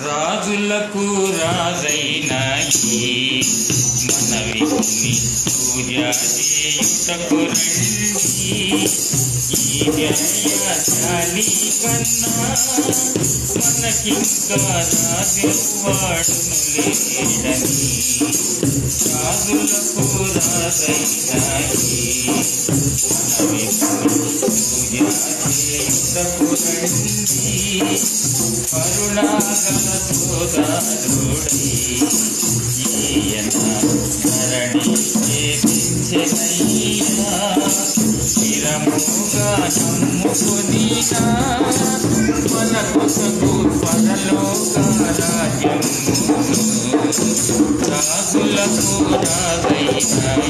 రాజులకు రాజైన మన విధుని పూజ చేయుటకు రండి. ఈ న్యాయశాలి కన్నా మనకింకా రాజెవ్వాడును లేడని. రాజులకు రాజైన మన విధుని పూజ చేయుటకు రండి. కరుణాగల సోదరుడై ఈయన ధరణి చేపించెనయ్యా. స్థిరముగా నమ్ముకునినా మన కొసగు పరలోక రాజ్యము. రాజులకు రాజైన